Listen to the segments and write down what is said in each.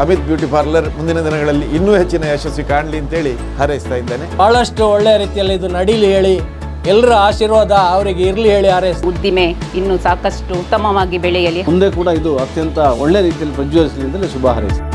Amit beauty parlour ಮುಂದಿನ ದಿನಗಳಲ್ಲಿ ಇನ್ನೂ ಹೆಚ್ಚಿನ ಯಶಸ್ವಿ ಕಾಣಲಿ ಅಂತೇಳಿ ಹಾರೈಸ್ತಾ ಇದ್ದೇನೆ. ಬಹಳಷ್ಟು ಒಳ್ಳೆಯ ರೀತಿಯಲ್ಲಿ ಇದು ನಡೀಲಿ ಹೇಳಿ, ಎಲ್ಲರ ಆಶೀರ್ವಾದ ಅವರಿಗೆ ಇರಲಿ ಹೇಳಿ ಹಾರೈಸ್ತೀನಿ. ಉದ್ದಿಮೆ ಇನ್ನೂ ಸಾಕಷ್ಟು ಉತ್ತಮವಾಗಿ ಬೆಳೆಯಲಿ, ಮುಂದೆ ಕೂಡ ಇದು ಅತ್ಯಂತ ಒಳ್ಳೆ ರೀತಿಯಲ್ಲಿ ಪ್ರಜ್ವಲಿಸಲಿ ಅಂತಲೇ ಶುಭ ಹಾರೈಸ್ತೀನಿ.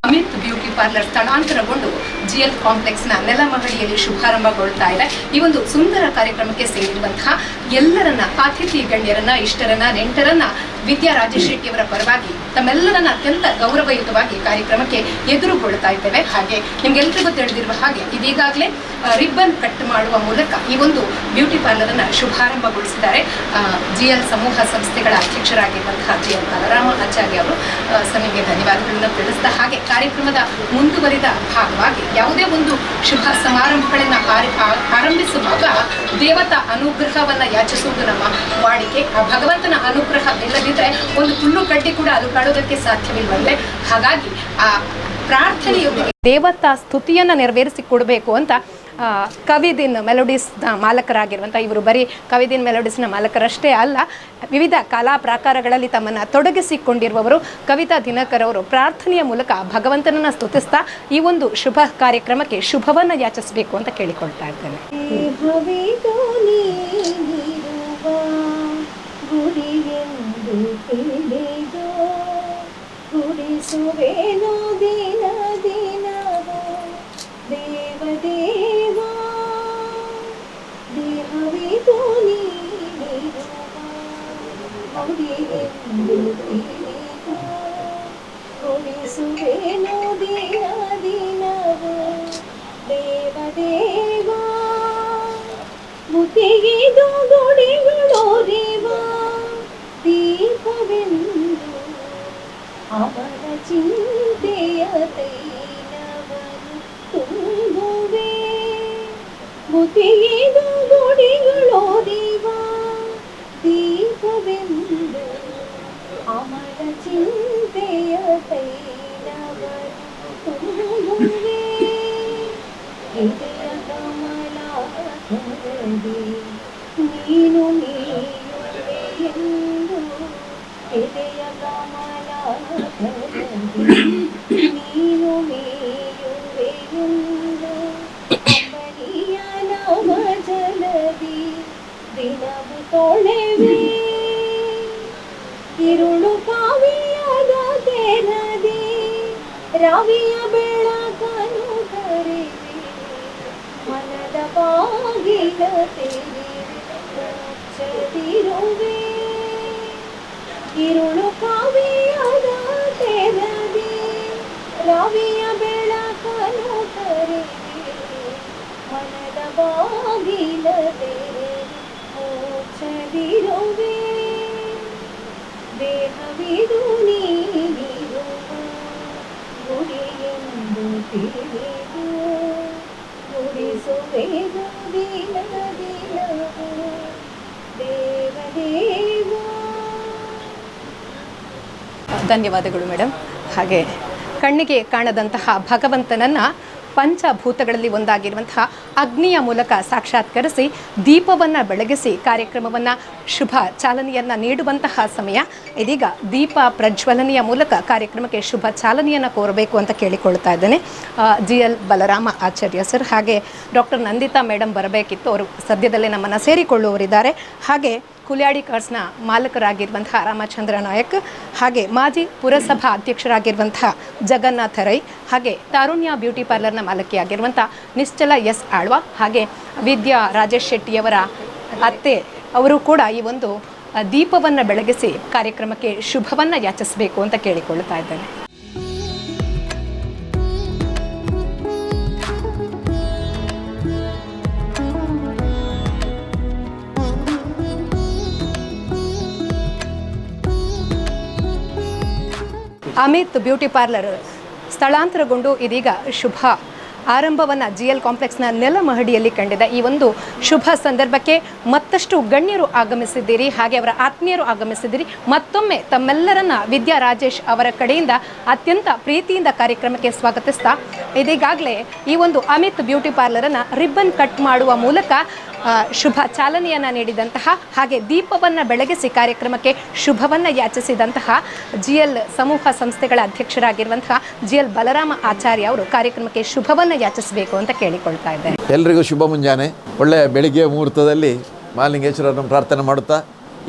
ಅಮಿತ್ ಬ್ಯೂಟಿ ಪಾರ್ಲರ್ ಸ್ಥಳಾಂತರಗೊಂಡು ಜಿಎಲ್ ಕಾಂಪ್ಲೆಕ್ಸ್ನ ನೆಲಮಹಡಿಯಲ್ಲಿ ಶುಭಾರಂಭಗೊಳ್ತಾ ಇದೆ. ಈ ಒಂದು ಸುಂದರ ಕಾರ್ಯಕ್ರಮಕ್ಕೆ ಸೇರಿರುವಂತಹ ಎಲ್ಲರನ್ನ, ಅತಿಥಿ ಗಣ್ಯರನ್ನ, ಇಷ್ಟರನ್ನ, ನೆಂಟರನ್ನ ವಿದ್ಯಾ ರಾಜೇಶ್ ಶೆಟ್ಟಿಯವರ ಪರವಾಗಿ ತಮ್ಮೆಲ್ಲರನ್ನ ಅತ್ಯಂತ ಗೌರವಯುತವಾಗಿ ಕಾರ್ಯಕ್ರಮಕ್ಕೆ ಎದುರುಗೊಳ್ತಾ ಇದ್ದೇವೆ. ಹಾಗೆ ನಿಮ್ಗೆಲ್ರಿಗೂ ತಿಳಿದಿರುವ ಹಾಗೆ ಇದೀಗಾಗಲೇ ರಿಬ್ಬನ್ ಕಟ್ ಮಾಡುವ ಮೂಲಕ ಈ ಒಂದು ಬ್ಯೂಟಿ ಪಾರ್ಲರ್ ಅನ್ನ ಶುಭಾರಂಭಗೊಳಿಸಿದ್ದಾರೆ ಜಿಎಲ್ ಸಮೂಹ ಸಂಸ್ಥೆಗಳ ಅಧ್ಯಕ್ಷರಾಗಿರುವಂತಹ ಜಿಎಲ್ ಬಲರಾಮ ಆಚಾರ್ಯ ಅವರು. ನಿಮಗೆ ಧನ್ಯವಾದಗಳನ್ನು ತಿಳಿಸಿದ ಹಾಗೆ ಕಾರ್ಯಕ್ರಮದ ಮುಂದುವರಿದ ಭಾಗವಾಗಿ ಯಾವುದೇ ಒಂದು ಶುಭ ಸಮಾರಂಭಗಳನ್ನು ಆರಂಭಿಸುವಾಗ ದೇವತಾ ಅನುಗ್ರಹವನ್ನ ಯಾಚಿಸುವುದು ನಮ್ಮ ವಾಡಿಕೆ. ಆ ಭಗವಂತನ ಅನುಗ್ರಹ ಇಲ್ಲದಿದ್ರೆ ಒಂದು ಹುಲ್ಲು ಕಡ್ಡಿ ಕೂಡ ಅಲುಗಾಡೋದಕ್ಕೆ ಸಾಧ್ಯವಿಲ್ವಲ್ಲೇ. ಹಾಗಾಗಿ ಆ ಪ್ರಾರ್ಥನೆಯೊಂದಿಗೆ ದೇವತಾ ಸ್ತುತಿಯನ್ನ ನೆರವೇರಿಸಿಕೊಡಬೇಕು ಅಂತ ಕವಿದಿನ್ ಮೆಲೋಡಿಸ್ನ ಮಾಲಕರಾಗಿರುವಂಥ ಇವರು ಬರೀ ಕವಿದಿನ್ ಮೆಲೋಡಿಸ್ನ ಮಾಲಕರಷ್ಟೇ ಅಲ್ಲ, ವಿವಿಧ ಕಲಾ ಪ್ರಾಕಾರಗಳಲ್ಲಿ ತಮ್ಮನ್ನು ತೊಡಗಿಸಿಕೊಂಡಿರುವವರು ಕವಿತಾ ದಿನಕರ್ ಅವರು ಪ್ರಾರ್ಥನೆಯ ಮೂಲಕ ಭಗವಂತನನ್ನು ಸ್ತುತಿಸ್ತಾ ಈ ಒಂದು ಶುಭ ಕಾರ್ಯಕ್ರಮಕ್ಕೆ ಶುಭವನ್ನು ಯಾಚಿಸಬೇಕು ಅಂತ ಕೇಳಿಕೊಳ್ತಾ ಇದ್ದೇನೆ. ದೇವದೇವಾ ದೇಹವಿದು ನೀಡಿರುವ ಗುಡಿಯೆಂದು ತಿಳಿದು ಗುಡಿಸುವೆನು ದಿನ ದಿನವೂ ದೇವದೇವಾ. ಬುದ್ಧಿಗಿದು ಗುಡಿಗಳೋರಿವ ದೀಪವೆಂದು ಅವರ ಚಿಂತೆಯ ತುಂಬುವೆ. ಬುದ್ಧಿಗಿದು ಗುಡಿಗಳೋದಿವ ದೀಪವೆಂದು ಅಮರ ಚಿಂತೆಯ ತೈಲವರು ತುಂಬುವೆ. ಇದೆಯ ಕಮಲಾಕರದಿ ನೀನು ನೀಯುವೆ ಎಂದು, ಇದೆಯ ಕಮಲಾಕರದಿ ನೀನು ಮೇಯುವೆ ಎಂದು, ಅಂಬಲಿಯ ನವ ಜಲದಿ ದಿನವು ತೊಳೆವೆ. ಇರುಳು ಕಾವಿಯದ ತೆರದಿ ರವಿಯ ಬೆಳಕನ್ನು ಕರೆವೆ. ಮನದ ಬಾಗಿಲ ತೆರೆವೆ ಮುಚ್ಚದಿರುವೆ. ಇರುಳು ಕಾವಿಯದ ತೆರದಿ ರವಿಯ ಬೆಳಕನ್ನು ಕರೆವೆ. ಮನದ ಬಾಗಿಲ ತೆರೆವೆ ಮುಚ್ಚದಿರುವೆ. ದೇಹವಿದು ನೀನಿರುವ ಗುಡಿಯೆಂದು ತಿಳಿದು ಗುಡಿಸುವೆನು ದಿನ ದಿನವೂ ದೇವದೇವಾ. ಧನ್ಯವಾದಗಳು ಮೇಡಮ್. ಹಾಗೆ ಕಣ್ಣಿಗೆ ಕಾಣದಂತಹ ಭಗವಂತನನ್ನು ಪಂಚಭೂತಗಳಲ್ಲಿ ಒಂದಾಗಿರುವಂತಹ ಅಗ್ನಿಯ ಮೂಲಕ ಸಾಕ್ಷಾತ್ಕರಿಸಿ ದೀಪವನ್ನು ಬೆಳಗಿಸಿ ಕಾರ್ಯಕ್ರಮವನ್ನು ಶುಭ ಚಾಲನೆಯನ್ನು ನೀಡುವಂತಹ ಸಮಯ. ಇದೀಗ ದೀಪ ಪ್ರಜ್ವಲನೆಯ ಮೂಲಕ ಕಾರ್ಯಕ್ರಮಕ್ಕೆ ಶುಭ ಚಾಲನೆಯನ್ನು ಕೋರಬೇಕು ಅಂತ ಕೇಳಿಕೊಳ್ತಾ ಇದ್ದೇನೆ. ಜಿಎಲ್ ಬಲರಾಮ ಆಚಾರ್ಯ ಸರ್ ಹಾಗೆ ಡಾಕ್ಟರ್ ನಂದಿತಾ ಮೇಡಮ್ ಬರಬೇಕಿತ್ತು, ಅವರು ಸದ್ಯದಲ್ಲೇ ನಮ್ಮನ್ನು ಸೇರಿಕೊಳ್ಳುವರಿದ್ದಾರೆ. ಹಾಗೆ ಕುಲ್ಯಾಡಿ ಕಾರ್ಸ್ನ ಮಾಲಕರಾಗಿರುವಂತಹ ರಾಮಚಂದ್ರ ನಾಯಕ್, ಹಾಗೆ ಮಾಜಿ ಪುರಸಭಾ ಅಧ್ಯಕ್ಷರಾಗಿರುವಂತಹ ಜಗನ್ನಾಥ ರೈ, ಹಾಗೆ ತಾರುಣ್ಯ ಬ್ಯೂಟಿ ಪಾರ್ಲರ್ನ ಮಾಲಕಿಯಾಗಿರುವಂಥ ನಿಶ್ಚಲ ಎಸ್ ಆಳ್ವ, ಹಾಗೆ ವಿದ್ಯಾ ರಾಜೇಶ್ ಶೆಟ್ಟಿಯವರ ಅತ್ತೆ ಅವರು ಕೂಡ ಈ ಒಂದು ದೀಪವನ್ನು ಬೆಳಗಿಸಿ ಕಾರ್ಯಕ್ರಮಕ್ಕೆ ಶುಭವನ್ನು ಯಾಚಿಸಬೇಕು ಅಂತ ಕೇಳಿಕೊಳ್ಳುತ್ತಾ ಇದ್ದೇನೆ. ಅಮಿತ್ ಬ್ಯೂಟಿ ಪಾರ್ಲರ್ ಸ್ಥಳಾಂತರಗೊಂಡು ಇದೀಗ ಶುಭ ಆರಂಭವನ್ನು GL ಕಾಂಪ್ಲೆಕ್ಸ್ನ ನೆಲಮಹಡಿಯಲ್ಲಿ ಕಂಡಿದೆ. ಈ ಒಂದು ಶುಭ ಸಂದರ್ಭಕ್ಕೆ ಮತ್ತಷ್ಟು ಗಣ್ಯರು ಆಗಮಿಸಿದ್ದೀರಿ, ಹಾಗೆ ಅವರ ಆತ್ಮೀಯರು ಆಗಮಿಸಿದ್ದೀರಿ. ಮತ್ತೊಮ್ಮೆ ತಮ್ಮೆಲ್ಲರನ್ನ ವಿದ್ಯಾ ರಾಜೇಶ್ ಅವರ ಕಡೆಯಿಂದ ಅತ್ಯಂತ ಪ್ರೀತಿಯಿಂದ ಕಾರ್ಯಕ್ರಮಕ್ಕೆ ಸ್ವಾಗತಿಸ್ತಾ ಇದೀಗಾಗಲೇ ಈ ಒಂದು ಅಮಿತ್ ಬ್ಯೂಟಿ ಪಾರ್ಲರನ್ನು ರಿಬ್ಬನ್ ಕಟ್ ಮಾಡುವ ಮೂಲಕ ಶುಭ ಚಾಲನೆಯನ್ನು ನೀಡಿದಂತಹ, ಹಾಗೆ ದೀಪವನ್ನು ಬೆಳಗಿಸಿ ಕಾರ್ಯಕ್ರಮಕ್ಕೆ ಶುಭವನ್ನು ಯಾಚಿಸಿದಂತಹ GL ಸಮೂಹ ಸಂಸ್ಥೆಗಳ ಅಧ್ಯಕ್ಷರಾಗಿರುವಂತಹ GL ಬಲರಾಮ ಆಚಾರ್ಯ ಅವರು ಕಾರ್ಯಕ್ರಮಕ್ಕೆ ಶುಭವನ್ನು ಯಾಚಿಸಬೇಕು ಅಂತ ಕೇಳಿಕೊಳ್ತಾ ಇದ್ದಾರೆ. ಎಲ್ರಿಗೂ ಶುಭ ಮುಂಜಾನೆ. ಒಳ್ಳೆಯ ಬೆಳಿಗ್ಗೆ ಮುಹೂರ್ತದಲ್ಲಿ ಮಹಾಲಿಂಗೇಶ್ವರರನ್ನು ಪ್ರಾರ್ಥನೆ ಮಾಡುತ್ತಾ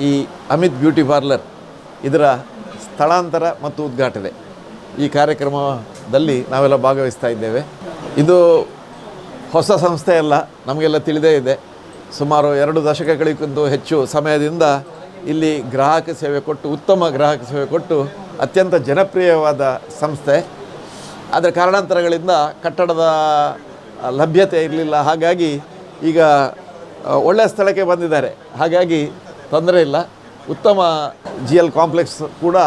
ಈ ಅಮಿತ್ ಬ್ಯೂಟಿ ಪಾರ್ಲರ್ ಇದರ ಸ್ಥಳಾಂತರ ಮತ್ತು ಉದ್ಘಾಟನೆ ಈ ಕಾರ್ಯಕ್ರಮದಲ್ಲಿ ನಾವೆಲ್ಲ ಭಾಗವಹಿಸ್ತಾ ಇದ್ದೇವೆ. ಇದು ಹೊಸ ಸಂಸ್ಥೆ ಅಲ್ಲ, ನಮಗೆಲ್ಲ ತಿಳಿದೇ ಇದೆ. ಸುಮಾರು 2 ದಶಕಗಳಿಗಿಂತ ಹೆಚ್ಚು ಸಮಯದಿಂದ ಇಲ್ಲಿ ಗ್ರಾಹಕ ಸೇವೆ ಕೊಟ್ಟು, ಉತ್ತಮ ಗ್ರಾಹಕ ಸೇವೆ ಕೊಟ್ಟು ಅತ್ಯಂತ ಜನಪ್ರಿಯವಾದ ಸಂಸ್ಥೆ. ಅದರ ಕಾರಣಾಂತರಗಳಿಂದ ಕಟ್ಟಡದ ಲಭ್ಯತೆ ಇರಲಿಲ್ಲ. ಹಾಗಾಗಿ ಈಗ ಒಳ್ಳೆಯ ಸ್ಥಳಕ್ಕೆ ಬಂದಿದ್ದಾರೆ. ಹಾಗಾಗಿ ತೊಂದರೆ ಇಲ್ಲ. ಉತ್ತಮ GL ಕಾಂಪ್ಲೆಕ್ಸ್ ಕೂಡ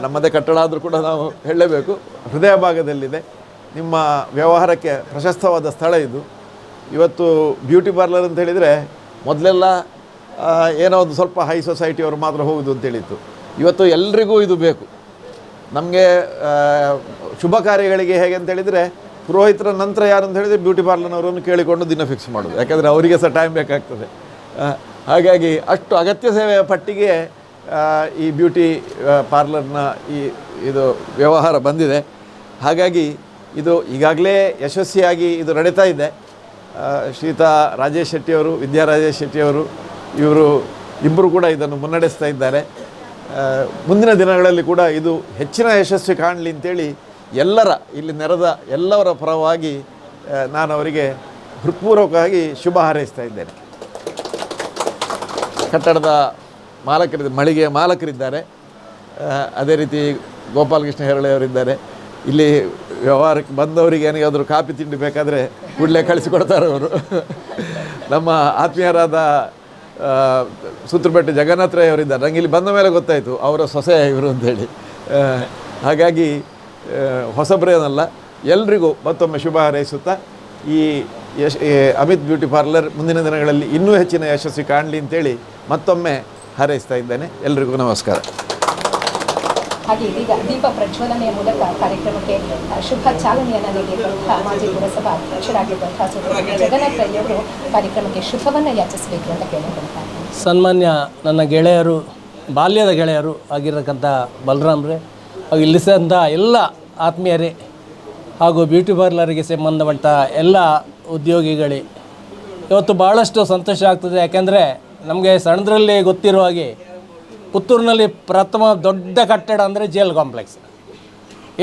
ನಮ್ಮದೇ ಕಟ್ಟಡ ಆದರೂ ಕೂಡ ನಾವು ಹೇಳಲೇಬೇಕು, ಹೃದಯ ಭಾಗದಲ್ಲಿದೆ. ನಿಮ್ಮ ವ್ಯವಹಾರಕ್ಕೆ ಪ್ರಶಸ್ತವಾದ ಸ್ಥಳ ಇದು. ಇವತ್ತು ಬ್ಯೂಟಿ ಪಾರ್ಲರ್ ಅಂತ ಹೇಳಿದರೆ ಮೊದಲೆಲ್ಲ ಏನೋ ಒಂದು ಸ್ವಲ್ಪ ಹೈ ಸೊಸೈಟಿಯವರು ಮಾತ್ರ ಹೋಗೋದು ಅಂತೇಳಿತ್ತು. ಇವತ್ತು ಎಲ್ರಿಗೂ ಇದು ಬೇಕು. ನಮಗೆ ಶುಭ ಕಾರ್ಯಗಳಿಗೆ ಹೇಗೆ ಅಂತ ಹೇಳಿದರೆ ಪುರೋಹಿತರ ನಂತರ ಯಾರು ಅಂತ ಹೇಳಿದರೆ ಬ್ಯೂಟಿ ಪಾರ್ಲರ್ನವರನ್ನು ಕೇಳಿಕೊಂಡು ದಿನ ಫಿಕ್ಸ್ ಮಾಡೋದು, ಯಾಕೆಂದರೆ ಅವರಿಗೆ ಸಹ ಟೈಮ್ ಬೇಕಾಗ್ತದೆ. ಹಾಗಾಗಿ ಅಷ್ಟು ಅಗತ್ಯ ಸೇವೆಯ ಪಟ್ಟಿಗೆ ಈ ಬ್ಯೂಟಿ ಪಾರ್ಲರ್ನ ಇದು ವ್ಯವಹಾರ ಬಂದಿದೆ. ಹಾಗಾಗಿ ಇದು ಈಗಾಗಲೇ ಯಶಸ್ವಿಯಾಗಿ ಇದು ನಡೀತಾ ಇದೆ. ಶ್ರೀತಾ ರಾಜೇಶ್ ಶೆಟ್ಟಿಯವರು, ವಿದ್ಯಾ ರಾಜೇಶ್ ಶೆಟ್ಟಿಯವರು, ಇವರು ಇಬ್ಬರು ಕೂಡ ಇದನ್ನು ಮುನ್ನಡೆಸ್ತಾ ಇದ್ದಾರೆ. ಮುಂದಿನ ದಿನಗಳಲ್ಲಿ ಕೂಡ ಇದು ಹೆಚ್ಚಿನ ಯಶಸ್ವಿ ಕಾಣಲಿ ಅಂತೇಳಿ ಇಲ್ಲಿ ನೆರೆದ ಎಲ್ಲರ ಪರವಾಗಿ ನಾನು ಅವರಿಗೆ ಹೃತ್ಪೂರ್ವಕವಾಗಿ ಶುಭ ಹಾರೈಸ್ತಾ ಇದ್ದೇನೆ. ಕಟ್ಟಡದ ಮಳಿಗೆಯ ಮಾಲಕರಿದ್ದಾರೆ, ಅದೇ ರೀತಿ ಗೋಪಾಲಕೃಷ್ಣ ಹೆರಳೆಯವರಿದ್ದಾರೆ. ಇಲ್ಲಿ ವ್ಯವಹಾರಕ್ಕೆ ಬಂದವರಿಗೆ ಏನಾದರೂ ಕಾಫಿ ತಿಂಡಿ ಬೇಕಾದರೆ ಕೂಡಲೇ ಕಳಿಸಿಕೊಡ್ತಾರೆ ಅವರು. ನಮ್ಮ ಆತ್ಮೀಯರಾದ ಸೂತ್ರಪೇಟೆ ಜಗನ್ನಾಥರಾಯ್ ಅವರಿದ್ದಾರೆ. ನನಗೆ ಇಲ್ಲಿ ಬಂದ ಮೇಲೆ ಗೊತ್ತಾಯಿತು ಅವರ ಸೊಸೆ ಇವರು ಅಂತೇಳಿ. ಹಾಗಾಗಿ ಹೊಸಬ್ರೇನಲ್ಲ, ಎಲ್ರಿಗೂ ಮತ್ತೊಮ್ಮೆ ಶುಭ ಹಾರೈಸುತ್ತಾ ಈ ಅಮಿತ್ ಬ್ಯೂಟಿ ಪಾರ್ಲರ್ ಮುಂದಿನ ದಿನಗಳಲ್ಲಿ ಇನ್ನೂ ಹೆಚ್ಚಿನ ಯಶಸ್ವಿ ಕಾಣಲಿ ಅಂತೇಳಿ ಮತ್ತೊಮ್ಮೆ ಹಾರೈಸ್ತಾ ಇದ್ದೇನೆ. ಎಲ್ರಿಗೂ ನಮಸ್ಕಾರ. ಹಾಗೆ ಇದೀಗ ದೀಪ ಪ್ರಜ್ವಲನೆಯ ಮೂಲಕ ಕಾರ್ಯಕ್ರಮಕ್ಕೆ ಶುಭ ಚಾಲನೆಯನ್ನು ನೀಡಿರುವಂತಹ ಮಾಜಿ ಪುರಸಭಾ ಅಧ್ಯಕ್ಷರಾಗಿರುವಂತಹ ಜಗನ್ನಾಥ ರೈ ಅವರು ಕಾರ್ಯಕ್ರಮಕ್ಕೆ ಶುಭವನ್ನು ಯಾಚಿಸಬೇಕು ಅಂತ ಕೇಳಿಕೊಳ್ತಾರೆ. ಸನ್ಮಾನ್ಯ ನನ್ನ ಗೆಳೆಯರು, ಬಾಲ್ಯದ ಗೆಳೆಯರು ಆಗಿರತಕ್ಕಂಥ ಬಲರಾಮ್ರೆ, ಹಾಗೂ ಇಲ್ಲಿ ಸೇರಿದಂಥ ಎಲ್ಲ ಆತ್ಮೀಯರೇ, ಹಾಗೂ ಬ್ಯೂಟಿ ಪಾರ್ಲರ್ಗೆ ಸಂಬಂಧಪಟ್ಟ ಎಲ್ಲ ಉದ್ಯೋಗಿಗಳೇ, ಇವತ್ತು ಭಾಳಷ್ಟು ಸಂತೋಷ ಆಗ್ತದೆ. ಯಾಕೆಂದರೆ ನಮಗೆ ಸಣ್ಣದರಲ್ಲಿ ಗೊತ್ತಿರುವ ಹಾಗೆ ಪುತ್ತೂರಿನಲ್ಲಿ ಪ್ರಥಮ ದೊಡ್ಡ ಕಟ್ಟಡ ಅಂದರೆ GL ಕಾಂಪ್ಲೆಕ್ಸ್.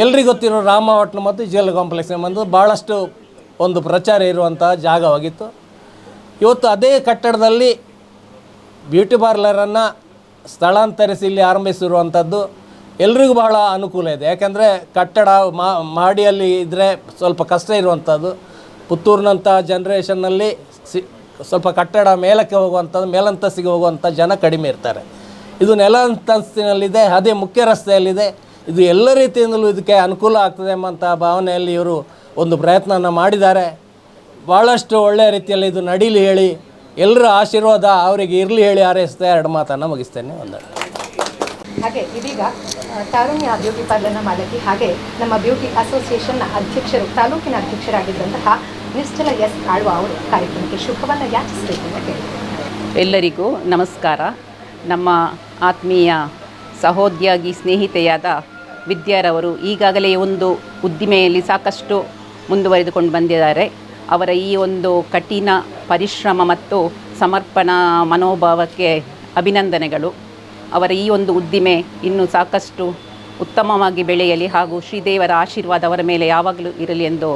ಎಲ್ರಿಗೂ ಗೊತ್ತಿರೋ ರಾಮ ಹೋಟ್ಲು ಮತ್ತು GL ಕಾಂಪ್ಲೆಕ್ಸ್ ಎಂಬುದು ಭಾಳಷ್ಟು ಒಂದು ಪ್ರಚಾರ ಇರುವಂಥ ಜಾಗವಾಗಿತ್ತು. ಇವತ್ತು ಅದೇ ಕಟ್ಟಡದಲ್ಲಿ ಬ್ಯೂಟಿ ಪಾರ್ಲರನ್ನು ಸ್ಥಳಾಂತರಿಸಿ ಇಲ್ಲಿ ಆರಂಭಿಸಿರುವಂಥದ್ದು ಎಲ್ರಿಗೂ ಬಹಳ ಅನುಕೂಲ ಇದೆ. ಯಾಕೆಂದರೆ ಕಟ್ಟಡ ಮಹಡಿಯಲ್ಲಿ ಇದ್ದರೆ ಸ್ವಲ್ಪ ಕಷ್ಟ ಇರುವಂಥದ್ದು. ಪುತ್ತೂರಿನಂಥ ಜನ್ರೇಷನ್ನಲ್ಲಿ ಸ್ವಲ್ಪ ಕಟ್ಟಡ ಮೇಲಂತಸ್ತಿಗೆ ಹೋಗುವಂಥ ಜನ ಕಡಿಮೆ ಇರ್ತಾರೆ. ಇದು ನೆಲ ಅಂತಸ್ತಿನಲ್ಲಿದೆ, ಅದೇ ಮುಖ್ಯ ರಸ್ತೆಯಲ್ಲಿದೆ. ಇದು ಎಲ್ಲ ರೀತಿಯಿಂದಲೂ ಇದಕ್ಕೆ ಅನುಕೂಲ ಆಗ್ತದೆ ಎಂಬಂಥ ಭಾವನೆಯಲ್ಲಿ ಇವರು ಒಂದು ಪ್ರಯತ್ನವನ್ನು ಮಾಡಿದ್ದಾರೆ. ಭಾಳಷ್ಟು ಒಳ್ಳೆಯ ರೀತಿಯಲ್ಲಿ ಇದು ನಡೀಲಿ ಹೇಳಿ, ಎಲ್ಲರ ಆಶೀರ್ವಾದ ಅವರಿಗೆ ಇರಲಿ ಹೇಳಿ ಹಾರೈಸ್ತಾ 2 ಮಾತನ್ನು ಮುಗಿಸ್ತೇನೆ. ವಂದನೆ. ಹಾಗೆ ಇದೀಗ ತಾರುಣ್ಯ ಬ್ಯೂಟಿ ಪಾರ್ಲರ್ನ ಮಾಲಕಿ, ಹಾಗೆ ನಮ್ಮ ಬ್ಯೂಟಿ ಅಸೋಸಿಯೇಷನ್ನ ಅಧ್ಯಕ್ಷರು, ತಾಲೂಕಿನ ಅಧ್ಯಕ್ಷರಾಗಿದ್ದಂತಹ ನಿಶ್ಚಲ ಎಸ್ ಆಳ್ವ ಅವರು ಕಾರ್ಯಕ್ರಮಕ್ಕೆ ಶುಭವನ್ನು ಯಾಚಿಸಬೇಕು ಅಂತ ಕೇಳಿದ್ದಾರೆ. ಎಲ್ಲರಿಗೂ ನಮಸ್ಕಾರ. ನಮ್ಮ ಆತ್ಮೀಯ ಸಹೋದ್ಯೋಗಿ ಸ್ನೇಹಿತೆಯಾದ ವಿದ್ಯಾರವರು ಈಗಾಗಲೇ ಒಂದು ಉದ್ದಿಮೆಯಲ್ಲಿ ಸಾಕಷ್ಟು ಮುಂದುವರೆದುಕೊಂಡು ಬಂದಿದ್ದಾರೆ. ಅವರ ಈ ಒಂದು ಕಠಿಣ ಪರಿಶ್ರಮ ಮತ್ತು ಸಮರ್ಪಣಾ ಮನೋಭಾವಕ್ಕೆ ಅಭಿನಂದನೆಗಳು. ಅವರ ಈ ಒಂದು ಉದ್ದಿಮೆ ಇನ್ನೂ ಸಾಕಷ್ಟು ಉತ್ತಮವಾಗಿ ಬೆಳೆಯಲಿ, ಹಾಗೂ ಶ್ರೀದೇವರ ಆಶೀರ್ವಾದ ಅವರ ಮೇಲೆ ಯಾವಾಗಲೂ ಇರಲಿ ಎಂದು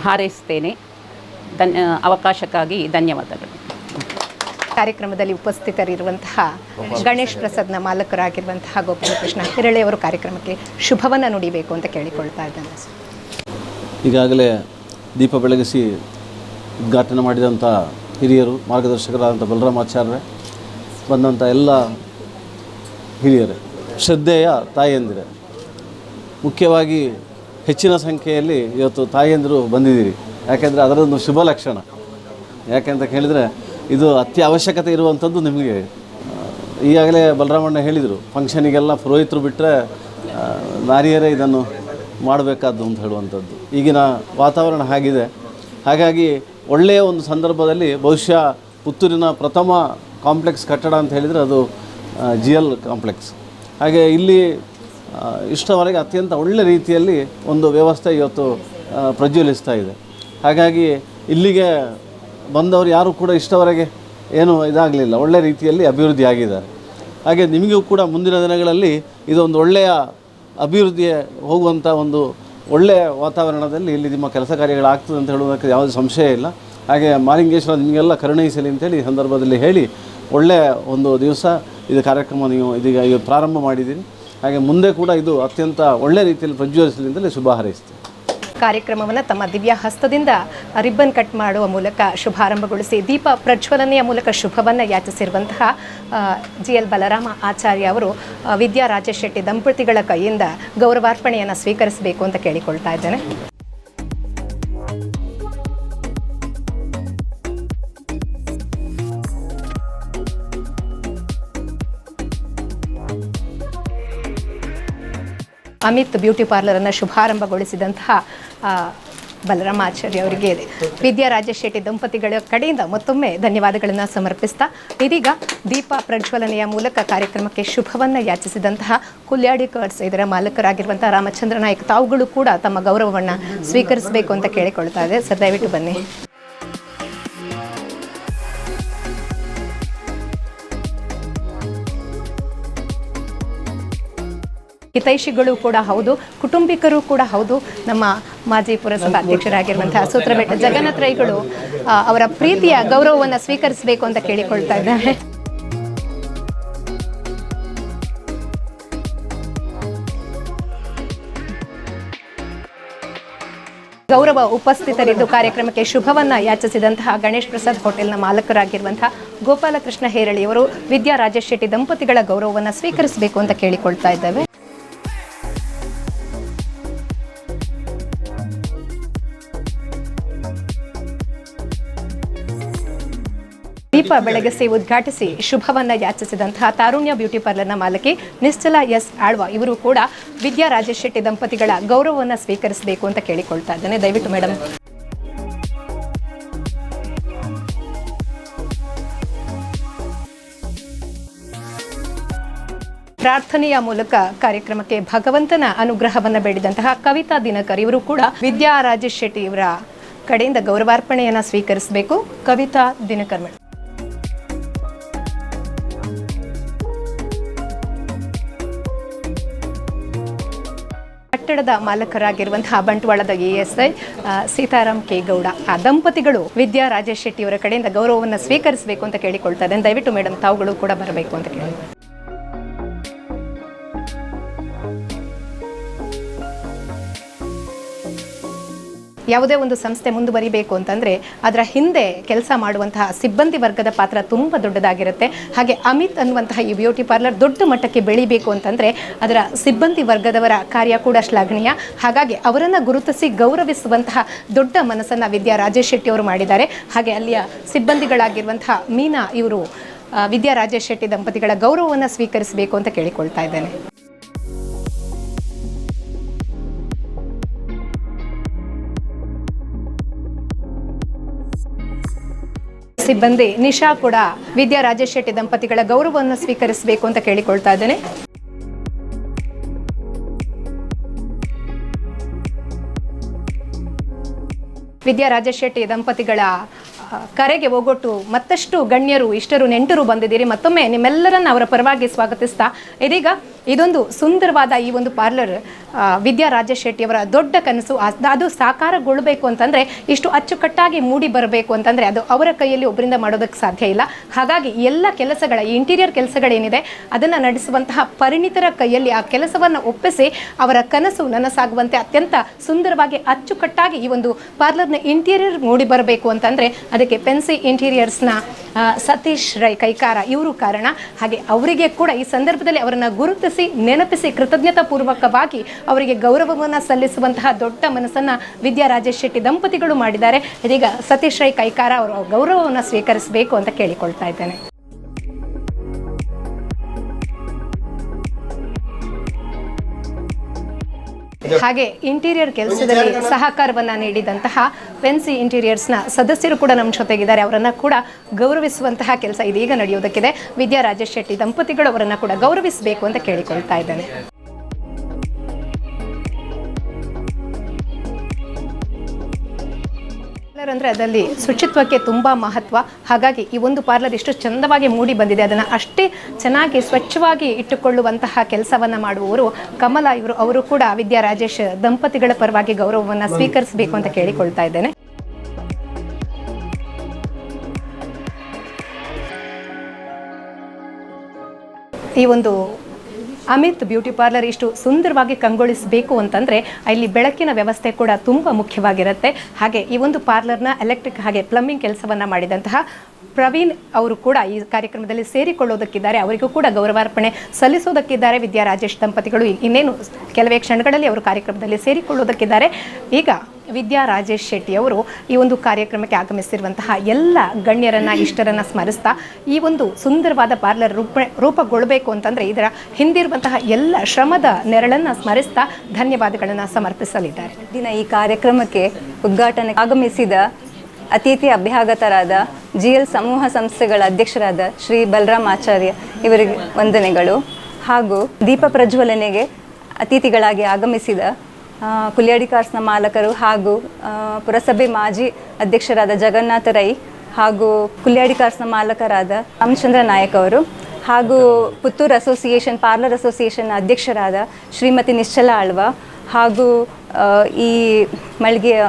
ಹಾರೈಸ್ತೇನೆ. ಅವಕಾಶಕ್ಕಾಗಿ ಧನ್ಯವಾದಗಳು. ಕಾರ್ಯಕ್ರಮದಲ್ಲಿ ಉಪಸ್ಥಿತರಿರುವಂತಹ ಗಣೇಶ್ ಪ್ರಸಾದ್ನ ಮಾಲಕರಾಗಿರುವಂತಹ ಗೋಪಾಲಕೃಷ್ಣ ಹೆರಳೆಯವರು ಕಾರ್ಯಕ್ರಮಕ್ಕೆ ಶುಭವನ್ನು ನುಡಿಬೇಕು ಅಂತ ಕೇಳಿಕೊಳ್ತಾ ಇದ್ದೇನೆ. ಈಗಾಗಲೇ ದೀಪ ಬೆಳಗಿಸಿ ಉದ್ಘಾಟನೆ ಮಾಡಿದಂಥ ಹಿರಿಯರು, ಮಾರ್ಗದರ್ಶಕರಾದಂಥ ಬಲರಾಮಾಚಾರ್ಯ, ಬಂದಂಥ ಎಲ್ಲ ಹಿರಿಯರೇ, ಶ್ರದ್ಧೆಯ ತಾಯಿಯಂದಿರೆ, ಮುಖ್ಯವಾಗಿ ಹೆಚ್ಚಿನ ಸಂಖ್ಯೆಯಲ್ಲಿ ಇವತ್ತು ತಾಯಿಯಂದಿರು ಬಂದಿದ್ದೀರಿ. ಯಾಕೆಂದರೆ ಅದರೊಂದು ಶುಭ ಲಕ್ಷಣ. ಯಾಕೆಂತ ಕೇಳಿದರೆ ಇದು ಅತ್ಯವಶ್ಯಕತೆ ಇರುವಂಥದ್ದು ನಿಮಗೆ. ಈಗಾಗಲೇ ಬಲರಾಮಣ್ಣ ಹೇಳಿದರು, ಫಂಕ್ಷನಿಗೆಲ್ಲ ಪುರೋಹಿತರು ಬಿಟ್ಟರೆ ನಾರಿಯರೇ ಇದನ್ನು ಮಾಡಬೇಕಾದ್ದು ಅಂತ ಹೇಳುವಂಥದ್ದು. ಈಗಿನ ವಾತಾವರಣ ಹಾಗಿದೆ. ಹಾಗಾಗಿ ಒಳ್ಳೆಯ ಒಂದು ಸಂದರ್ಭದಲ್ಲಿ ಬಹುಶಃ ಪುತ್ತೂರಿನ ಪ್ರಥಮ ಕಾಂಪ್ಲೆಕ್ಸ್ ಕಟ್ಟಡ ಅಂತ ಹೇಳಿದರೆ ಅದು GL ಕಾಂಪ್ಲೆಕ್ಸ್. ಹಾಗೆ ಇಲ್ಲಿ ಇಷ್ಟವರೆಗೆ ಅತ್ಯಂತ ಒಳ್ಳೆ ರೀತಿಯಲ್ಲಿ ಒಂದು ವ್ಯವಸ್ಥೆ ಇವತ್ತು ಪ್ರಜ್ವಲಿಸ್ತಾ ಇದೆ. ಹಾಗಾಗಿ ಇಲ್ಲಿಗೆ ಬಂದವರು ಯಾರೂ ಕೂಡ ಇಷ್ಟವರೆಗೆ ಏನೂ ಇದಾಗಲಿಲ್ಲ, ಒಳ್ಳೆ ರೀತಿಯಲ್ಲಿ ಅಭಿವೃದ್ಧಿ ಆಗಿದ್ದಾರೆ. ಹಾಗೆ ನಿಮಗೂ ಕೂಡ ಮುಂದಿನ ದಿನಗಳಲ್ಲಿ ಇದೊಂದು ಒಳ್ಳೆಯ ಅಭಿವೃದ್ಧಿ ಹೋಗುವಂಥ ಒಂದು ಒಳ್ಳೆಯ ವಾತಾವರಣದಲ್ಲಿ ಇಲ್ಲಿ ನಿಮ್ಮ ಕೆಲಸ ಕಾರ್ಯಗಳಾಗ್ತದೆ ಅಂತ ಹೇಳುವುದಕ್ಕೆ ಯಾವುದೇ ಸಂಶಯ ಇಲ್ಲ. ಹಾಗೆ ಮಹಾಲಿಂಗೇಶ್ವರ ನಿಮಗೆಲ್ಲ ಕರುಣಯಿಸಲಿ ಅಂತೇಳಿ ಈ ಸಂದರ್ಭದಲ್ಲಿ ಹೇಳಿ, ಒಳ್ಳೆಯ ಒಂದು ದಿವಸ ಇದು ಕಾರ್ಯಕ್ರಮ ನೀವು ಇದೀಗ ಪ್ರಾರಂಭ ಮಾಡಿದ್ದೀರಿ. ಹಾಗೆ ಮುಂದೆ ಕೂಡ ಇದು ಅತ್ಯಂತ ಒಳ್ಳೆಯ ರೀತಿಯಲ್ಲಿ ಪ್ರಜ್ವಲಿಸಲಿ ಅಂತೇಳಿ ಶುಭ ಹಾರೈಸ್ತೀನಿ. ಕಾರ್ಯಕ್ರಮವನ್ನು ತಮ್ಮ ದಿವ್ಯ ಹಸ್ತದಿಂದ ರಿಬ್ಬನ್ ಕಟ್ ಮಾಡುವ ಮೂಲಕ ಶುಭಾರಂಭಗೊಳಿಸಿ ದೀಪ ಪ್ರಜ್ವಲನೆಯ ಮೂಲಕ ಶುಭವನ್ನು ಯಾಚಿಸಿರುವಂತಹ GL ಬಲರಾಮ ಆಚಾರ್ಯ ಅವರು ವಿದ್ಯಾ ರಾಜೇಶ್ ಶೆಟ್ಟಿ ದಂಪತಿಗಳ ಕೈಯಿಂದ ಗೌರವಾರ್ಪಣೆಯನ್ನು ಸ್ವೀಕರಿಸಬೇಕು ಅಂತ ಕೇಳಿಕೊಳ್ತಾ ಇದ್ದೇನೆ. ಅಮಿತ್ ಬ್ಯೂಟಿ ಪಾರ್ಲರನ್ನು ಶುಭಾರಂಭಗೊಳಿಸಿದಂತಹ ಬಲರಾಮ ಆಚಾರ್ಯ ಅವರಿಗೆ ವಿದ್ಯಾ ರಾಜೇಶ್ ಶೆಟ್ಟಿ ದಂಪತಿಗಳ ಕಡೆಯಿಂದ ಮತ್ತೊಮ್ಮೆ ಧನ್ಯವಾದಗಳನ್ನು ಸಮರ್ಪಿಸ್ತಾ, ಇದೀಗ ದೀಪ ಪ್ರಜ್ವಲನೆಯ ಮೂಲಕ ಕಾರ್ಯಕ್ರಮಕ್ಕೆ ಶುಭವನ್ನು ಯಾಚಿಸಿದಂತಹ ಕುಲ್ಯಾಡಿ ಕರ್ಸ್ ಇದರ ಮಾಲಕರಾಗಿರುವಂತಹ ರಾಮಚಂದ್ರ ನಾಯ್ಕ ತಾವುಗಳು ಕೂಡ ತಮ್ಮ ಗೌರವವನ್ನು ಸ್ವೀಕರಿಸಬೇಕು ಅಂತ ಕೇಳಿಕೊಳ್ತಾ ಇದೆ. ಸರ್, ದಯವಿಟ್ಟು ಬನ್ನಿ. ಹಿತೈಷಿಗಳು ಕೂಡ ಹೌದು, ಕುಟುಂಬಿಕರು ಕೂಡ ಹೌದು. ನಮ್ಮ ಮಾಜಿ ಪುರಸಭಾ ಅಧ್ಯಕ್ಷರಾಗಿರುವಂತಹ ಸೂತ್ರಬೆಟ್ಟ ಜಗನ್ನಾಥ ರೈಗಳು ಅವರ ಪ್ರೀತಿಯ ಗೌರವವನ್ನು ಸ್ವೀಕರಿಸಬೇಕು ಅಂತ ಕೇಳಿಕೊಳ್ತಾ ಇದ್ದಾರೆ. ಗೌರವ ಉಪಸ್ಥಿತರಿದ್ದು ಕಾರ್ಯಕ್ರಮಕ್ಕೆ ಶುಭವನ್ನ ಯಾಚಿಸಿದಂತಹ ಗಣೇಶ್ ಪ್ರಸಾದ್ ಹೋಟೆಲ್ನ ಮಾಲಕರಾಗಿರುವಂತಹ ಗೋಪಾಲಕೃಷ್ಣ ಹೇರಳಿಯವರು ವಿದ್ಯಾ ರಾಜೇಶ್ ಶೆಟ್ಟಿ ದಂಪತಿಗಳ ಗೌರವವನ್ನು ಸ್ವೀಕರಿಸಬೇಕು ಅಂತ ಕೇಳಿಕೊಳ್ತಾ ಇದ್ದೇವೆ. ದೀಪ ಬೆಳಗಿಸಿ ಉದ್ಘಾಟಿಸಿ ಶುಭವನ್ನ ಯಾಚಿಸಿದಂತಹ ತಾರುಣ್ಯ ಬ್ಯೂಟಿ ಪಾರ್ಲರ್ನ ಮಾಲಕಿ ನಿಶ್ಚಲ ಎಸ್ ಆಳ್ವ ಇವರು ಕೂಡ ವಿದ್ಯಾ ರಾಜೇಶ್ ಶೆಟ್ಟಿ ದಂಪತಿಗಳ ಗೌರವವನ್ನು ಸ್ವೀಕರಿಸಬೇಕು ಅಂತ ಕೇಳಿಕೊಳ್ತಾ ಇದ್ದೇನೆ. ದಯವಿಟ್ಟು ಮೇಡಮ್. ಪ್ರಾರ್ಥನೆಯ ಮೂಲಕ ಕಾರ್ಯಕ್ರಮಕ್ಕೆ ಭಗವಂತನ ಅನುಗ್ರಹವನ್ನು ಬೇಡಿದಂತಹ ಕವಿತಾ ದಿನಕರ್ ಇವರು ಕೂಡ ವಿದ್ಯಾ ರಾಜೇಶ್ ಶೆಟ್ಟಿ ಇವರ ಕಡೆಯಿಂದ ಗೌರವಾರ್ಪಣೆಯನ್ನು ಸ್ವೀಕರಿಸಬೇಕು. ಕವಿತಾ ದಿನಕರ್ ಮೇಡಮ್. ಕಟ್ಟಡದ ಮಾಲಕರಾಗಿರುವಂತಹ ಬಂಟ್ವಾಳದ ASI ಸೀತಾರಾಮ್ ಕೆ ಗೌಡ ಆ ದಂಪತಿಗಳು ವಿದ್ಯಾ ರಾಜೇಶ್ ಶೆಟ್ಟಿ ಅವರ ಕಡೆಯಿಂದ ಗೌರವವನ್ನು ಸ್ವೀಕರಿಸಬೇಕು ಅಂತ ಕೇಳಿಕೊಳ್ತಾ ಇದ್ದೇನೆ. ದಯವಿಟ್ಟು ಮೇಡಮ್ ತಾವುಗಳು ಕೂಡ ಬರಬೇಕು ಅಂತ ಕೇಳಿ. ಯಾವುದೇ ಒಂದು ಸಂಸ್ಥೆ ಮುಂದುವರಿಬೇಕು ಅಂತಂದರೆ ಅದರ ಹಿಂದೆ ಕೆಲಸ ಮಾಡುವಂತಹ ಸಿಬ್ಬಂದಿ ವರ್ಗದ ಪಾತ್ರ ತುಂಬ ದೊಡ್ಡದಾಗಿರುತ್ತೆ. ಹಾಗೆ ಅಮಿತ್ ಅನ್ನುವಂತಹ ಈ ಬ್ಯೂಟಿ ಪಾರ್ಲರ್ ದೊಡ್ಡ ಮಟ್ಟಕ್ಕೆ ಬೆಳಿಬೇಕು ಅಂತಂದರೆ ಅದರ ಸಿಬ್ಬಂದಿ ವರ್ಗದವರ ಕಾರ್ಯ ಕೂಡ ಶ್ಲಾಘನೀಯ. ಹಾಗಾಗಿ ಅವರನ್ನು ಗುರುತಿಸಿ ಗೌರವಿಸುವಂತಹ ದೊಡ್ಡ ಮನಸ್ಸನ್ನು ವಿದ್ಯಾ ರಾಜೇಶ್ ಶೆಟ್ಟಿ ಅವರು ಮಾಡಿದ್ದಾರೆ. ಹಾಗೆ ಅಲ್ಲಿಯ ಸಿಬ್ಬಂದಿಗಳಾಗಿರುವಂತಹ ಮೀನಾ ಇವರು ವಿದ್ಯಾ ರಾಜೇಶ್ ಶೆಟ್ಟಿ ದಂಪತಿಗಳ ಗೌರವವನ್ನು ಸ್ವೀಕರಿಸಬೇಕು ಅಂತ ಕೇಳಿಕೊಳ್ತಾ ಇದ್ದೇನೆ. ಸಿಬ್ಬಂದಿ ನಿಶಾ ಕೂಡ ವಿದ್ಯಾ ರಾಜೇಶ್ ಶೆಟ್ಟಿ ದಂಪತಿಗಳ ಗೌರವವನ್ನು ಸ್ವೀಕರಿಸಬೇಕು ಅಂತ ಕೇಳಿಕೊಳ್ತಾ ಇದ್ದೇನೆ. ವಿದ್ಯಾ ರಾಜೇಶ್ ಶೆಟ್ಟಿ ದಂಪತಿಗಳ ಕರೆಗೆ ಒಗ್ಗೊಟ್ಟು ಮತ್ತಷ್ಟು ಗಣ್ಯರು ಇಷ್ಟರು ನೆಂಟರು ಬಂದಿದ್ದೀರಿ. ಮತ್ತೊಮ್ಮೆ ನಿಮ್ಮೆಲ್ಲರನ್ನ ಅವರ ಪರವಾಗಿ ಸ್ವಾಗತಿಸ್ತಾ ಇದೀಗ ಇದೊಂದು ಸುಂದರವಾದ ಈ ಒಂದು ಪಾರ್ಲರ್ ವಿದ್ಯಾ ರಾಜೇಶ್ ಶೆಟ್ಟಿ ಅವರ ದೊಡ್ಡ ಕನಸು. ಅದು ಸಾಕಾರಗೊಳ್ಳಬೇಕು ಅಂತಂದರೆ ಇಷ್ಟು ಅಚ್ಚುಕಟ್ಟಾಗಿ ಮೂಡಿ ಬರಬೇಕು ಅಂತಂದರೆ ಅದು ಅವರ ಕೈಯಲ್ಲಿ ಒಬ್ಬರಿಂದ ಮಾಡೋದಕ್ಕೆ ಸಾಧ್ಯ ಇಲ್ಲ. ಹಾಗಾಗಿ ಎಲ್ಲ ಕೆಲಸಗಳ ಈ ಇಂಟೀರಿಯರ್ ಕೆಲಸಗಳೇನಿದೆ ಅದನ್ನು ನಡೆಸುವಂತಹ ಪರಿಣಿತರ ಕೈಯಲ್ಲಿ ಆ ಕೆಲಸವನ್ನು ಒಪ್ಪಿಸಿ ಅವರ ಕನಸು ನನಸಾಗುವಂತೆ ಅತ್ಯಂತ ಸುಂದರವಾಗಿ ಅಚ್ಚುಕಟ್ಟಾಗಿ ಈ ಒಂದು ಪಾರ್ಲರ್ನ ಇಂಟೀರಿಯರ್ ಮೂಡಿ ಬರಬೇಕು ಅಂತಂದರೆ ಅದಕ್ಕೆ ಪೆನ್ಸಿ ಇಂಟೀರಿಯರ್ಸ್ನ ಸತೀಶ್ ರೈ ಕೈಕಾರ ಇವರು ಕಾರಣ. ಹಾಗೆ ಅವರಿಗೆ ಕೂಡ ಈ ಸಂದರ್ಭದಲ್ಲಿ ಅವರನ್ನು ಗುರುತಿಸಿ ನೆನಪಿಸಿ ಕೃತಜ್ಞತಾ ಪೂರ್ವಕವಾಗಿ ಅವರಿಗೆ ಗೌರವವನ್ನು ಸಲ್ಲಿಸುವಂತಹ ದೊಡ್ಡ ಮನಸ್ಸನ್ನು ವಿದ್ಯಾ ರಾಜೇಶ್ ಶೆಟ್ಟಿ ದಂಪತಿಗಳು ಮಾಡಿದ್ದಾರೆ. ಇದೀಗ ಸತೀಶ್ ರೈ ಕೈಕಾರ ಅವರ ಗೌರವವನ್ನು ಸ್ವೀಕರಿಸಬೇಕು ಅಂತ ಕೇಳಿಕೊಳ್ತಾ ಇದ್ದೇನೆ. ಹಾಗೆ ಇಂಟೀರಿಯರ್ ಕೆಲಸದಲ್ಲಿ ಸಹಕಾರವನ್ನು ನೀಡಿದಂತಹ ಪೆನ್ಸಿ ಇಂಟೀರಿಯರ್ಸ್ನ ಸದಸ್ಯರು ಕೂಡ ನಮ್ಮ ಜೊತೆಗಿದ್ದಾರೆ. ಅವರನ್ನು ಕೂಡ ಗೌರವಿಸುವಂತಹ ಕೆಲಸ ಇದೀಗ ನಡೆಯುವುದಕ್ಕಿದೆ. ವಿದ್ಯಾ ರಾಜೇಶ್ ಶೆಟ್ಟಿ ದಂಪತಿಗಳು ಅವರನ್ನು ಕೂಡ ಗೌರವಿಸಬೇಕು ಅಂತ ಕೇಳಿಕೊಳ್ತಾ ಇದ್ದೇನೆ. ಅಂದರೆ ಅದರಲ್ಲಿ ಶುಚಿತ್ವಕ್ಕೆ ತುಂಬ ಮಹತ್ವ. ಹಾಗಾಗಿ ಈ ಒಂದು ಪಾರ್ಲರ್ ಎಷ್ಟು ಚಂದವಾಗಿ ಮೂಡಿ ಬಂದಿದೆ, ಅದನ್ನು ಅಷ್ಟೇ ಚೆನ್ನಾಗಿ ಸ್ವಚ್ಛವಾಗಿ ಇಟ್ಟುಕೊಳ್ಳುವಂತಹ ಕೆಲಸವನ್ನು ಮಾಡುವವರು ಕಮಲಾ ಅವರು ಕೂಡ ವಿದ್ಯಾ ರಾಜೇಶ್ ದಂಪತಿಗಳ ಪರವಾಗಿ ಗೌರವವನ್ನು ಸ್ವೀಕರಿಸಬೇಕು ಅಂತ ಕೇಳಿಕೊಳ್ತಾ ಇದ್ದೇನೆ. ಈ ಒಂದು ಅಮಿತ್ ಬ್ಯೂಟಿ ಪಾರ್ಲರ್ ಇಷ್ಟು ಸುಂದರವಾಗಿ ಕಂಗೊಳಿಸಬೇಕು ಅಂತಂದರೆ ಇಲ್ಲಿ ಬೆಳಕಿನ ವ್ಯವಸ್ಥೆ ಕೂಡ ತುಂಬ ಮುಖ್ಯವಾಗಿರುತ್ತೆ. ಹಾಗೆ ಈ ಒಂದು ಪಾರ್ಲರ್ನ ಎಲೆಕ್ಟ್ರಿಕ್ ಹಾಗೆ ಪ್ಲಂಬಿಂಗ್ ಕೆಲಸವನ್ನು ಮಾಡಿದಂತಹ ಪ್ರವೀಣ್ ಅವರು ಕೂಡ ಈ ಕಾರ್ಯಕ್ರಮದಲ್ಲಿ ಸೇರಿಕೊಳ್ಳೋದಕ್ಕಿದ್ದಾರೆ. ಅವರಿಗೂ ಕೂಡ ಗೌರವಾರ್ಪಣೆ ಸಲ್ಲಿಸೋದಕ್ಕಿದ್ದಾರೆ ವಿದ್ಯಾ ರಾಜೇಶ್ ದಂಪತಿಗಳು. ಇನ್ನೇನು ಕೆಲವೇ ಕ್ಷಣಗಳಲ್ಲಿ ಅವರು ಕಾರ್ಯಕ್ರಮದಲ್ಲಿ ಸೇರಿಕೊಳ್ಳೋದಕ್ಕಿದ್ದಾರೆ. ಈಗ ವಿದ್ಯಾ ರಾಜೇಶ್ ಶೆಟ್ಟಿ ಅವರು ಈ ಒಂದು ಕಾರ್ಯಕ್ರಮಕ್ಕೆ ಆಗಮಿಸಿರುವಂತಹ ಎಲ್ಲ ಗಣ್ಯರನ್ನು ಇಷ್ಟರನ್ನು ಸ್ಮರಿಸ್ತಾ ಈ ಒಂದು ಸುಂದರವಾದ ಪಾರ್ಲರ್ ರೂಪುಗೊಳ್ಳಬೇಕು ಅಂತಂದರೆ ಇದರ ಹಿಂದಿರುವಂತಹ ಎಲ್ಲ ಶ್ರಮದ ನೆರಳನ್ನು ಸ್ಮರಿಸ್ತಾ ಧನ್ಯವಾದಗಳನ್ನು ಸಮರ್ಪಿಸಲಿದ್ದಾರೆ. ದಿನ ಈ ಕಾರ್ಯಕ್ರಮಕ್ಕೆ ಉದ್ಘಾಟನೆ ಆಗಮಿಸಿದ ಅತಿಥಿ ಅಭ್ಯಾಗತರಾದ GL ಸಮೂಹ ಸಂಸ್ಥೆಗಳ ಅಧ್ಯಕ್ಷರಾದ ಶ್ರೀ ಬಲರಾಮ್ ಆಚಾರ್ಯ ಇವರಿಗೆ ವಂದನೆಗಳು. ಹಾಗೂ ದೀಪ ಪ್ರಜ್ವಲನೆಗೆ ಅತಿಥಿಗಳಾಗಿ ಆಗಮಿಸಿದ ಕುಲ್ಯಾಡಿ ಕಾರ್ಸ್ನ ಮಾಲಕರು ಹಾಗೂ ಪುರಸಭೆ ಮಾಜಿ ಅಧ್ಯಕ್ಷರಾದ ಜಗನ್ನಾಥ ರೈ ಹಾಗೂ ಕುಲ್ಯಾಡಿ ಕಾರ್ಸ್ನ ಮಾಲಕರಾದ ರಾಮಚಂದ್ರ ನಾಯಕ್ ಅವರು ಹಾಗೂ ಪುತ್ತೂರು ಅಸೋಸಿಯೇಷನ್ ಪಾರ್ಲರ್ ಅಸೋಸಿಯೇಷನ್ ಅಧ್ಯಕ್ಷರಾದ ಶ್ರೀಮತಿ ನಿಶ್ಚಲ ಆಳ್ವ ಹಾಗೂ ಈ ಮಳಿಗೆಯ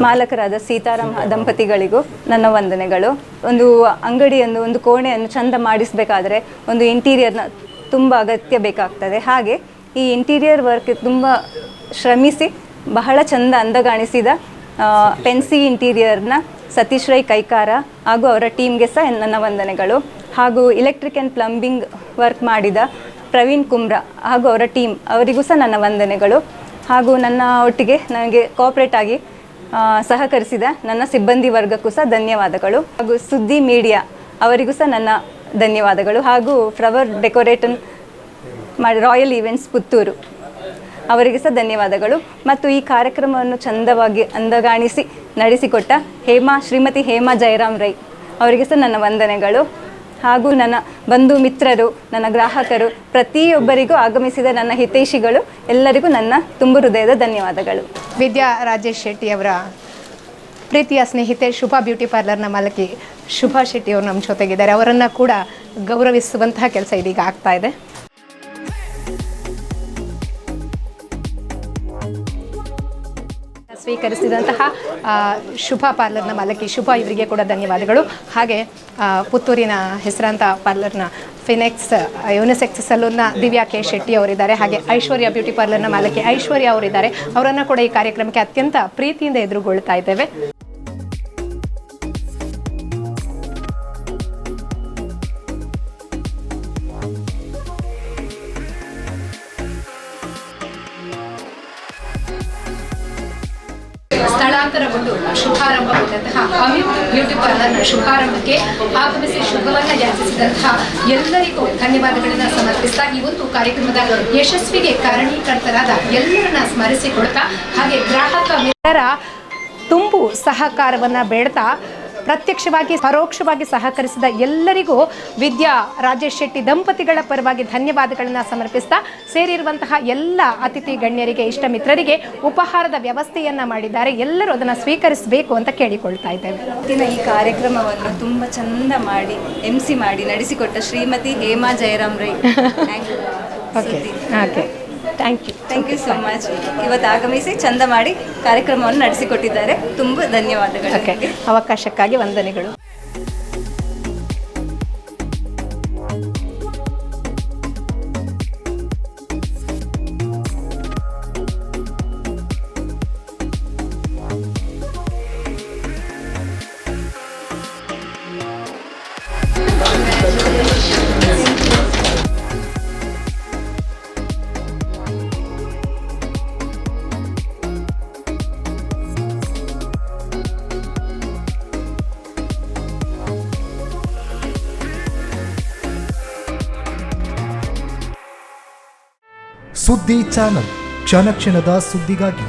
ಮಾಲಕರಾದ ಸೀತಾರಾಮ್ ದಂಪತಿಗಳಿಗೂ ನನ್ನ ವಂದನೆಗಳು. ಒಂದು ಅಂಗಡಿಯನ್ನು ಒಂದು ಕೋಣೆಯನ್ನು ಚಂದ ಮಾಡಿಸಬೇಕಾದ್ರೆ ಒಂದು ಇಂಟೀರಿಯರ್ನ ತುಂಬ ಅಗತ್ಯ ಬೇಕಾಗ್ತದೆ. ಹಾಗೆ ಈ ಇಂಟೀರಿಯರ್ ವರ್ಕ್ ತುಂಬ ಶ್ರಮಿಸಿ ಬಹಳ ಚಂದ ಅಂದಗಾಣಿಸಿದ ಪೆನ್ಸಿ ಇಂಟೀರಿಯರ್ನ ಸತೀಶ್ ರೈ ಕೈಕಾರ ಹಾಗೂ ಅವರ ಟೀಮ್ಗೆ ಸಹ ನನ್ನ ವಂದನೆಗಳು. ಹಾಗೂ ಎಲೆಕ್ಟ್ರಿಕ್ ಆ್ಯಂಡ್ ಪ್ಲಂಬಿಂಗ್ ವರ್ಕ್ ಮಾಡಿದ ಪ್ರವೀಣ್ ಕುಮ್ರಾ ಹಾಗೂ ಅವರ ಟೀಮ್ ಅವರಿಗೂ ಸಹ ನನ್ನ ವಂದನೆಗಳು. ಹಾಗೂ ನನ್ನ ಒಟ್ಟಿಗೆ ನನಗೆ ಕೋಆಪ್ರೇಟ್ ಆಗಿ ಸಹಕರಿಸಿದ ನನ್ನ ಸಿಬ್ಬಂದಿ ವರ್ಗಕ್ಕೂ ಸಹ ಧನ್ಯವಾದಗಳು. ಹಾಗೂ ಸುದ್ದಿ ಮೀಡಿಯಾ ಅವರಿಗೂ ಸಹ ನನ್ನ ಧನ್ಯವಾದಗಳು. ಹಾಗೂ ಫ್ಲವರ್ ಡೆಕೋರೇಟನ್ ಮಾಡಿ ರಾಯಲ್ ಈವೆಂಟ್ಸ್ ಪುತ್ತೂರು ಅವರಿಗೆ ಸಹ ಧನ್ಯವಾದಗಳು. ಮತ್ತು ಈ ಕಾರ್ಯಕ್ರಮವನ್ನು ಚಂದವಾಗಿ ಅಂದಗಾಣಿಸಿ ನಡೆಸಿಕೊಟ್ಟ ಶ್ರೀಮತಿ ಹೇಮಾ ಜಯರಾಮ್ ರೈ ಅವರಿಗೆ ಸಹ ನನ್ನ ವಂದನೆಗಳು. ಹಾಗೂ ನನ್ನ ಬಂಧು ಮಿತ್ರರು, ನನ್ನ ಗ್ರಾಹಕರು, ಪ್ರತಿಯೊಬ್ಬರಿಗೂ ಆಗಮಿಸಿದ ನನ್ನ ಹಿತೈಷಿಗಳು ಎಲ್ಲರಿಗೂ ನನ್ನ ತುಂಬು ಹೃದಯದ ಧನ್ಯವಾದಗಳು. ವಿದ್ಯಾ ರಾಜೇಶ್ ಶೆಟ್ಟಿ ಅವರ ಪ್ರೀತಿಯ ಸ್ನೇಹಿತೆ ಶುಭಾ ಬ್ಯೂಟಿ ಪಾರ್ಲರ್ನ ಮಾಲಕಿ ಶುಭಾ ಶೆಟ್ಟಿ ಅವರು ನಮ್ಮ ಜೊತೆಗಿದ್ದಾರೆ. ಅವರನ್ನು ಕೂಡ ಗೌರವಿಸುವಂತಹ ಕೆಲಸ ಇದೀಗ ಆಗ್ತಾ ಇದೆ. ಸ್ವೀಕರಿಸಿದಂತಹ ಶುಭಾ ಪಾರ್ಲರ್ನ ಮಾಲಕಿ ಶುಭಾ ಇವರಿಗೆ ಕೂಡ ಧನ್ಯವಾದಗಳು. ಹಾಗೆ ಪುತ್ತೂರಿನ ಹೆಸರಾಂತ ಪಾರ್ಲರ್ನ ಫಿನೆಕ್ಸ್ ಯುನಿಸೆಕ್ಸ್ ಸಲೂನ್ನ ದಿವ್ಯಾ ಕೆ ಶೆಟ್ಟಿ ಅವರಿದ್ದಾರೆ. ಹಾಗೆ ಐಶ್ವರ್ಯ ಬ್ಯೂಟಿ ಪಾರ್ಲರ್ನ ಮಾಲಕಿ ಐಶ್ವರ್ಯ ಅವರಿದ್ದಾರೆ. ಅವರನ್ನು ಕೂಡ ಈ ಕಾರ್ಯಕ್ರಮಕ್ಕೆ ಅತ್ಯಂತ ಪ್ರೀತಿಯಿಂದ ಎದುರುಗೊಳ್ತಾ ಇದ್ದೇವೆ. ಸ್ಥಳಾಂತರಗೊಂಡು ಶುಭಾರಂಭಗೊಂಡಂತಹ ಅಮಿತ್ ಬ್ಯೂಟಿ ಪಾರ್ಲರ್ನ ಶುಭಾರಂಭಕ್ಕೆ ಆಗಮಿಸಿ ಶುಭವನ್ನು ಯಾಚಿಸಿದಂತಹ ಎಲ್ಲರಿಗೂ ಧನ್ಯವಾದಗಳನ್ನು ಸಮರ್ಪಿಸ್ತಾ ಈ ಒಂದು ಕಾರ್ಯಕ್ರಮದ ಯಶಸ್ವಿಗೆ ಕಾರಣೀಕರ್ತರಾದ ಎಲ್ಲರನ್ನ ಸ್ಮರಿಸಿಕೊಳ್ತಾ ಹಾಗೆ ಗ್ರಾಹಕ ಮಿತ್ರರ ತುಂಬು ಸಹಕಾರವನ್ನು ಬೇಡ್ತಾ ಪ್ರತ್ಯಕ್ಷವಾಗಿ ಪರೋಕ್ಷವಾಗಿ ಸಹಕರಿಸಿದ ಎಲ್ಲರಿಗೂ ವಿದ್ಯಾ ರಾಜೇಶ್ ಶೆಟ್ಟಿ ದಂಪತಿಗಳ ಪರವಾಗಿ ಧನ್ಯವಾದಗಳನ್ನು ಸಮರ್ಪಿಸ್ತಾ ಸೇರಿರುವಂತಹ ಎಲ್ಲ ಅತಿಥಿ ಗಣ್ಯರಿಗೆ ಇಷ್ಟ ಮಿತ್ರರಿಗೆ ಉಪಹಾರದ ವ್ಯವಸ್ಥೆಯನ್ನು ಮಾಡಿದ್ದಾರೆ. ಎಲ್ಲರೂ ಅದನ್ನು ಸ್ವೀಕರಿಸಬೇಕು ಅಂತ ಕೇಳಿಕೊಳ್ತಾ ಇದ್ದೇವೆ. ಈ ಕಾರ್ಯಕ್ರಮವನ್ನು ತುಂಬ ಚಂದ ಮಾಡಿ MC ಮಾಡಿ ನಡೆಸಿಕೊಟ್ಟ Shrimati Hema Jayaram Rai thank you so much. ಇವತ್ತು ಆಗಮಿಸಿ ಚಂದ ಮಾಡಿ ಕಾರ್ಯಕ್ರಮವನ್ನು ನಡೆಸಿಕೊಟ್ಟಿದ್ದಾರೆ. ತುಂಬ ಧನ್ಯವಾದಗಳು. ಅವಕಾಶಕ್ಕಾಗಿ ವಂದನೆಗಳು. ಸುದ್ದಿ ಚಾನಲ್ ಕ್ಷಣ ಕ್ಷಣದ ಸುದ್ದಿಗಾಗಿ